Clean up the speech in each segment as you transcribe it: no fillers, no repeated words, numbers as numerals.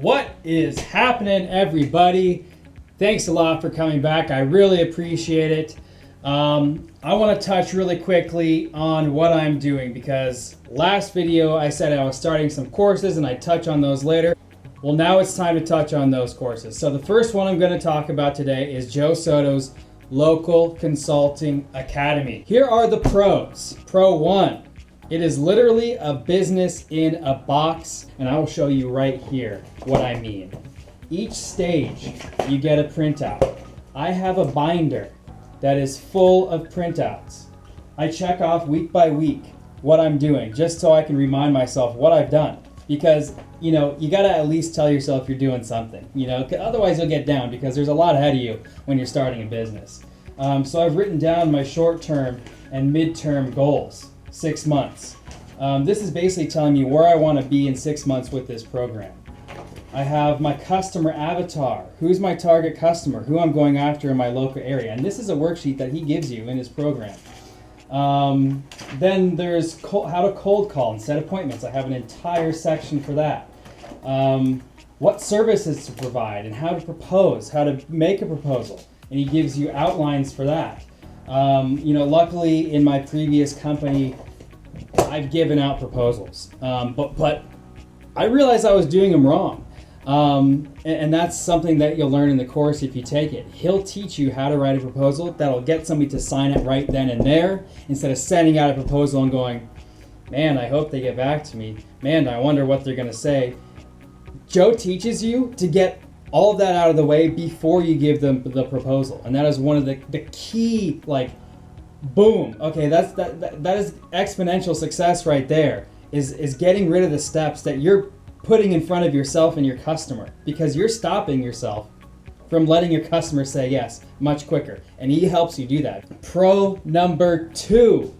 What is happening, everybody? Thanks a lot for coming back. I really appreciate it. I want to touch really quickly on what I'm doing because last video I said I was starting some courses and I'd touch on those later. Well, now it's time to touch on those courses. So the first one I'm going to talk about today is Joe Soto's Local Consulting Academy. Here are the pros. Pro 1. It is literally a business in a box, and I will show you right here what I mean. Each stage, you get a printout. I have a binder that is full of printouts. I check off week by week what I'm doing, just so I can remind myself what I've done. Because, you gotta at least tell yourself you're doing something, otherwise you'll get down because there's a lot ahead of you when you're starting a business. So I've written down my short-term and mid-term goals. 6 months. This is basically telling me where I want to be in 6 months with this program. I have my customer avatar. Who's my target customer? Who I'm going after in my local area. And this is a worksheet that he gives you in his program. Then there's how to cold call and set appointments. I have an entire section for that. What services to provide and how to propose, how to make a proposal. And he gives you outlines for that. Luckily in my previous company, I've given out proposals, but I realized I was doing them wrong. And that's something that you'll learn in the course if you take it. He'll teach you how to write a proposal that'll get somebody to sign it right then and there, instead of sending out a proposal and going, man, I hope they get back to me. Man, I wonder what they're gonna say. Joe teaches you to get all of that out of the way before you give them the proposal. And that is one of the key, boom. Okay, that is exponential success right there, is getting rid of the steps that you're putting in front of yourself and your customer, because you're stopping yourself from letting your customer say yes much quicker. And he helps you do that. Pro number 2.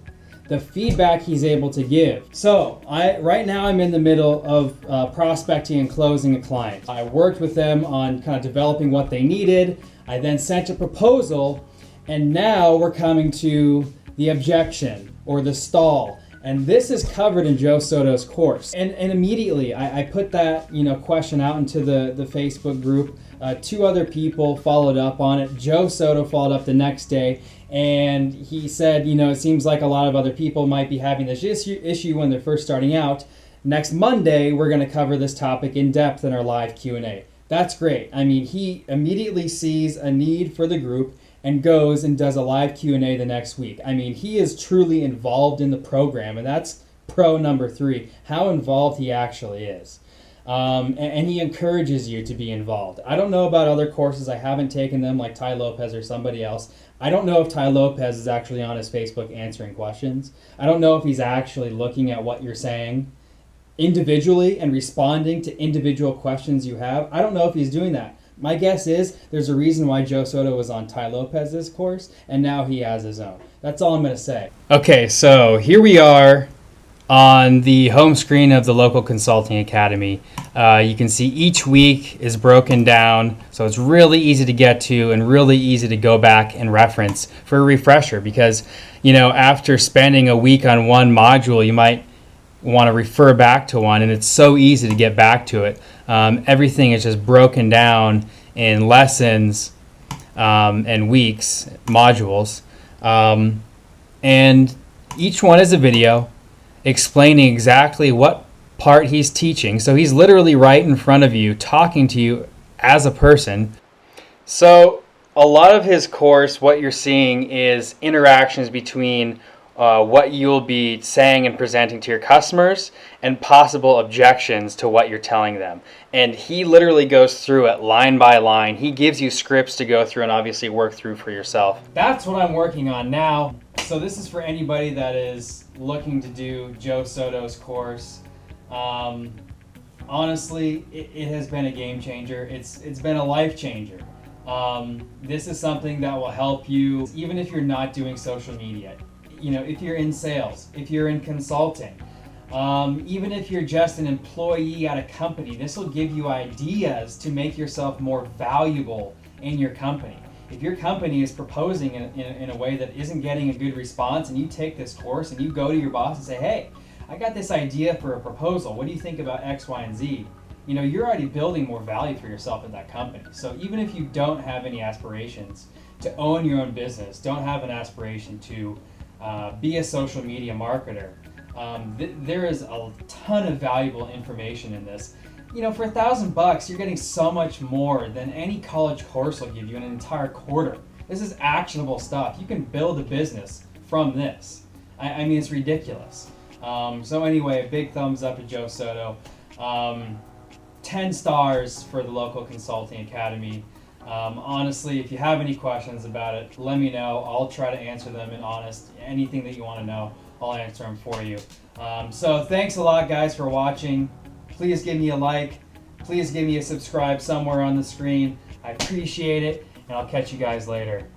The feedback he's able to give. So right now I'm in the middle of prospecting and closing a client. I worked with them on kind of developing what they needed. I then sent a proposal, and now we're coming to the objection or the stall. And this is covered in Joe Soto's course. And immediately I put that question out into the Facebook group. 2 other people followed up on it. Joe Soto followed up the next day, and he said, it seems like a lot of other people might be having this issue when they're first starting out. Next Monday, we're going to cover this topic in depth in our live Q&A. That's great. I mean, he immediately sees a need for the group and goes and does a live Q&A the next week. I mean, he is truly involved in the program, and that's pro number 3, how involved he actually is. And he encourages you to be involved. I don't know about other courses. I haven't taken them like Ty Lopez or somebody else. I don't know if Ty Lopez is actually on his Facebook answering questions. I don't know if he's actually looking at what you're saying individually and responding to individual questions you have. I don't know if he's doing that. My guess is there's a reason why Joe Soto was on Ty Lopez's course, and now he has his own. That's all I'm going to say. Okay, so here we are on the home screen of the Local Consulting Academy. You can see each week is broken down, so it's really easy to get to and really easy to go back and reference for a refresher, because after spending a week on one module, you might want to refer back to one, and it's so easy to get back to it. Everything is just broken down in lessons and weeks, modules, and each one is a video explaining exactly what part he's teaching. So he's literally right in front of you, talking to you as a person. So a lot of his course, what you're seeing is interactions between what you'll be saying and presenting to your customers and possible objections to what you're telling them. And he literally goes through it line by line. He gives you scripts to go through and obviously work through for yourself. That's what I'm working on now. So this is for anybody that is looking to do Joe Soto's course. Honestly, it has been a game changer. It's been a life changer. This is something that will help you even if you're not doing social media. If you're in sales, if you're in consulting, even if you're just an employee at a company, this will give you ideas to make yourself more valuable in your company. If your company is proposing in a way that isn't getting a good response, and you take this course and you go to your boss and say, hey, I got this idea for a proposal. What do you think about X, Y, and Z? you know, you're already building more value for yourself in that company. So even if you don't have any aspirations to own your own business, don't have an aspiration to be a social media marketer, there is a ton of valuable information in this. You know, for $1,000, you're getting so much more than any college course will give you in an entire quarter. This is actionable stuff. You can build a business from this. I mean, it's ridiculous. So anyway, a big thumbs up to Joe Soto. 10 stars for the local consulting academy. Honestly, if you have any questions about it, let me know. I'll try to answer them in honest. Anything that you want to know, I'll answer them for you. So thanks a lot, guys, for watching. Please give me a like. Please give me a subscribe somewhere on the screen. I appreciate it, and I'll catch you guys later.